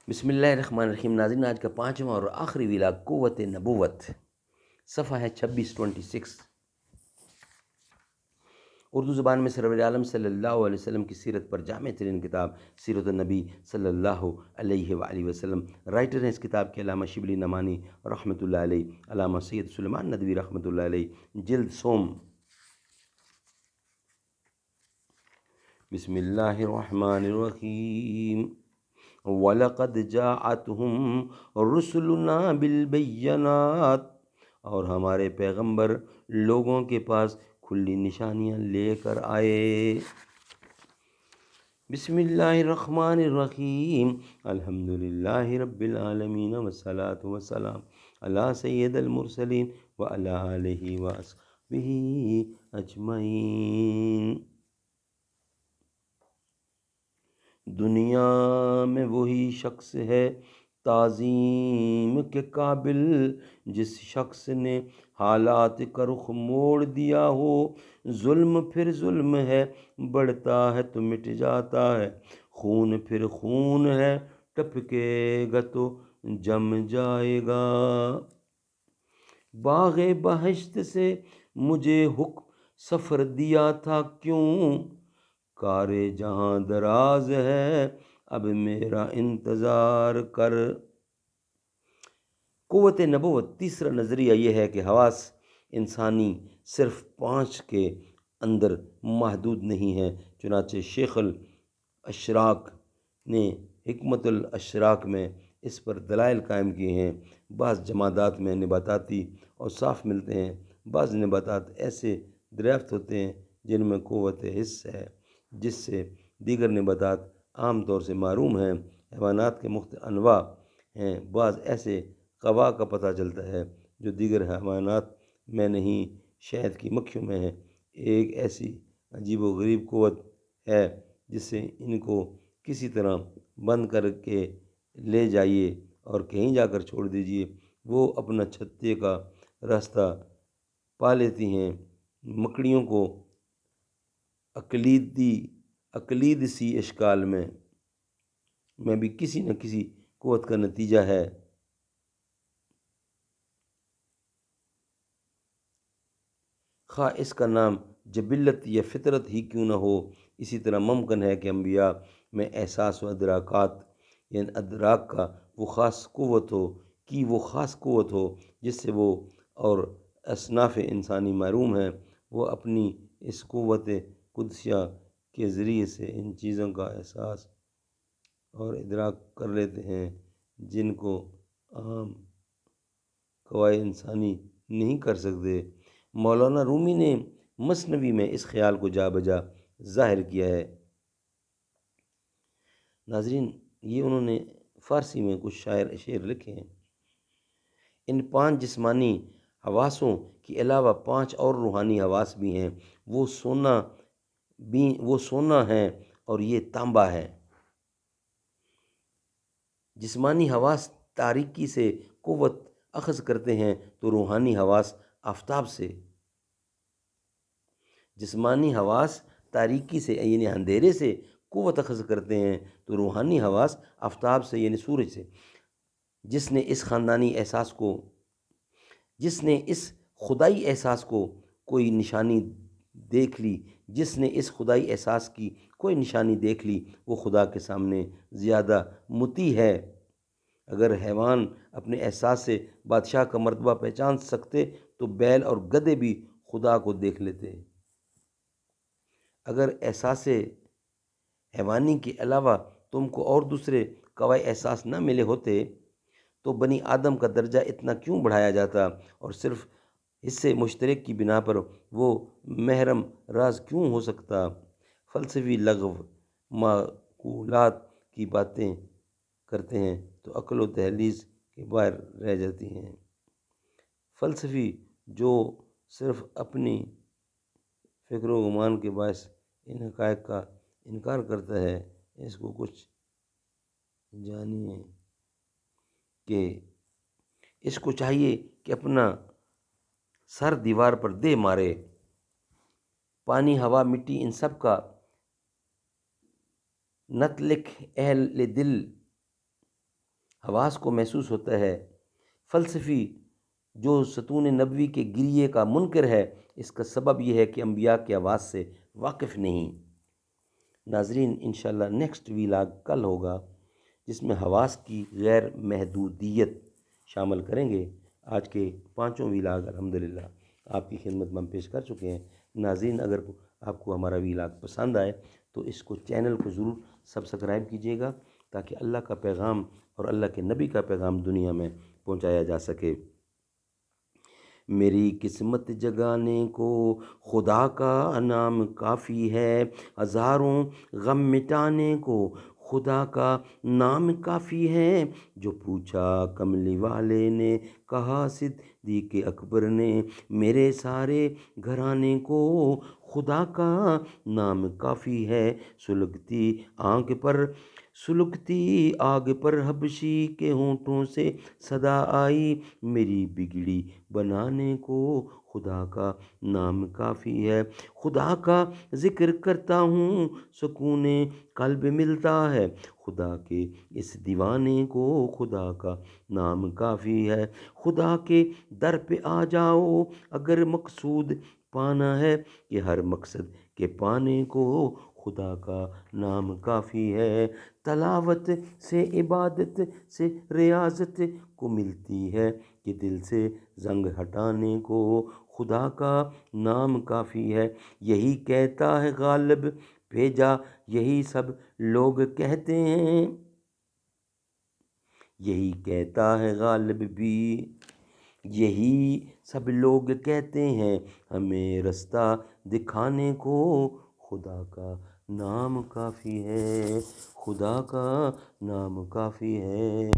بسم اللہ الرحمن الرحیم۔ ناظرین، آج کا پانچواں اور آخری ویلا قوت نبوت، صفحہ ہے 26 اردو زبان میں سرور عالم صلی اللہ علیہ وسلم کی سیرت پر جامع ترین کتاب سیرت النبی صلی اللہ علیہ وآلہ وسلم۔ رائٹر ہیں اس کتاب کے علامہ شبلی نعمانی رحمۃ اللہ علیہ، علامہ سید سلیمان ندوی رحمۃ اللہ علیہ، جلد سوم۔ بسم اللہ الرحمن الرحیم۔ وَلَقَدْ جَاءَتْهُمْ رُسُلُنَا بِالْبَيِّنَاتِ، اور ہمارے پیغمبر لوگوں کے پاس کھلی نشانیاں لے کر آئے۔ بسم اللہ الرحمن الرحیم۔ الحمدللہ رب العالمین والصلاة والسلام علی سید المرسلین وعلی آلہ وصحبہ اجمعین۔ دنیا میں وہی شخص ہے تعظیم کے قابل جس شخص نے حالات کا رخ موڑ دیا ہو۔ ظلم پھر ظلم ہے، بڑھتا ہے تو مٹ جاتا ہے، خون پھر خون ہے، ٹپکے گا تو جم جائے گا۔ باغ بہشت سے مجھے حکم سفر دیا تھا کیوں، کار جہاں دراز ہے اب میرا انتظار کر۔ قوت نبوت تیسرا نظریہ یہ ہے کہ حواس انسانی صرف 5 کے اندر محدود نہیں ہے، چنانچہ شیخ الاشراق نے حکمت الاشراق میں اس پر دلائل قائم کیے ہیں۔ بعض جمادات میں نباتاتی اور صاف ملتے ہیں، بعض نباتات ایسے دریافت ہوتے ہیں جن میں قوت حس ہے جس سے دیگر نباتات عام طور سے محروم ہیں۔ حیوانات کے مختلف انواع ہیں، بعض ایسے قوا کا پتہ چلتا ہے جو دیگر حیوانات میں نہیں، شہد کی مکھیوں میں ہے۔ ایک ایسی عجیب و غریب قوت ہے جس سے ان کو کسی طرح بند کر کے لے جائیے اور کہیں جا کر چھوڑ دیجیے، وہ اپنا چھتے کا راستہ پا لیتی ہیں۔ مکڑیوں کو اقلید سی اشکال میں بھی کسی نہ کسی قوت کا نتیجہ ہے۔ خواہ اس کا نام جبلت یا فطرت ہی کیوں نہ ہو، اسی طرح ممکن ہے کہ انبیاء میں احساس و ادراکات یعنی ادراک کا وہ خاص قوت ہو جس سے وہ اور اصناف انسانی محروم ہیں۔ وہ اپنی اس قوت قدسیہ کے ذریعے سے ان چیزوں کا احساس اور ادراک کر لیتے ہیں جن کو عام قوائے انسانی نہیں کر سکتے۔ مولانا رومی نے مثنوی میں اس خیال کو جا بجا ظاہر کیا ہے۔ ناظرین، یہ انہوں نے فارسی میں کچھ شعر لکھے ہیں۔ ان 5 جسمانی حواسوں کے علاوہ 5 اور روحانی حواس بھی ہیں، وہ سونا ہے اور یہ تانبا ہے۔ جسمانی حواس تاریکی سے قوت اخذ کرتے ہیں تو روحانی حواس آفتاب سے۔ جسمانی حواس تاریکی سے یعنی اندھیرے سے قوت اخذ کرتے ہیں تو روحانی حواس آفتاب سے یعنی سورج سے۔ جس نے اس خدائی احساس کو کوئی نشانی دیکھ لی، جس نے اس خدائی احساس کی کوئی نشانی دیکھ لی، وہ خدا کے سامنے زیادہ مطیع ہے۔ اگر حیوان اپنے احساس سے بادشاہ کا مرتبہ پہچان سکتے تو بیل اور گدھے بھی خدا کو دیکھ لیتے۔ اگر احساس حیوانی کے علاوہ تم کو اور دوسرے قوائے احساس نہ ملے ہوتے تو بنی آدم کا درجہ اتنا کیوں بڑھایا جاتا اور صرف حصے مشترک کی بنا پر وہ محرم راز کیوں ہو سکتا؟ فلسفی لغو معقولات کی باتیں کرتے ہیں تو عقل و دہلیز کے باہر رہ جاتی ہیں۔ فلسفی جو صرف اپنی فکر و گمان کے باعث ان حقائق کا انکار کرتا ہے، اس کو کچھ جانیے کہ اس کو چاہیے کہ اپنا سر دیوار پر دے مارے۔ پانی، ہوا، مٹی، ان سب کا نت لکھ اہل دل حواس کو محسوس ہوتا ہے۔ فلسفی جو ستون نبوی کے گریے کا منکر ہے، اس کا سبب یہ ہے کہ انبیاء کے حواس سے واقف نہیں۔ ناظرین، انشاءاللہ نیکسٹ ویلاگ کل ہوگا، جس میں حواس کی غیر محدودیت شامل کریں گے۔ آج کے 5 ویلاگ الحمدللہ آپ کی خدمت میں ہم پیش کر چکے ہیں۔ ناظرین، اگر آپ کو ہمارا ویلاگ پسند آئے تو اس کو چینل کو ضرور سبسکرائب کیجیے گا، تاکہ اللہ کا پیغام اور اللہ کے نبی کا پیغام دنیا میں پہنچایا جا سکے۔ میری قسمت جگانے کو خدا کا نام کافی ہے، ہزاروں غم مٹانے کو خدا کا نام کافی ہے۔ جو پوچھا کملی والے نے، کہا صدیق اکبر نے، میرے سارے گھرانے کو خدا کا نام کافی ہے۔ سلگتی آگ پر حبشی کے ہونٹوں سے صدا آئی، میری بگڑی بنانے کو خدا کا نام کافی ہے۔ خدا کا ذکر کرتا ہوں، سکون قلب ملتا ہے، خدا کے اس دیوانے کو خدا کا نام کافی ہے۔ خدا کے در پہ آ جاؤ اگر مقصود پانا ہے، کہ ہر مقصد کے پانے کو خدا کا نام کافی ہے۔ تلاوت سے عبادت سے ریاضت کو ملتی ہے، کہ دل سے زنگ ہٹانے کو خدا کا نام کافی ہے۔ یہی کہتا ہے غالب بھیجا، یہی سب لوگ کہتے ہیں، یہی کہتا ہے غالب بھی، یہی سب لوگ کہتے ہیں، ہمیں رستہ دکھانے کو خدا کا نام کافی ہے، خدا کا نام کافی ہے۔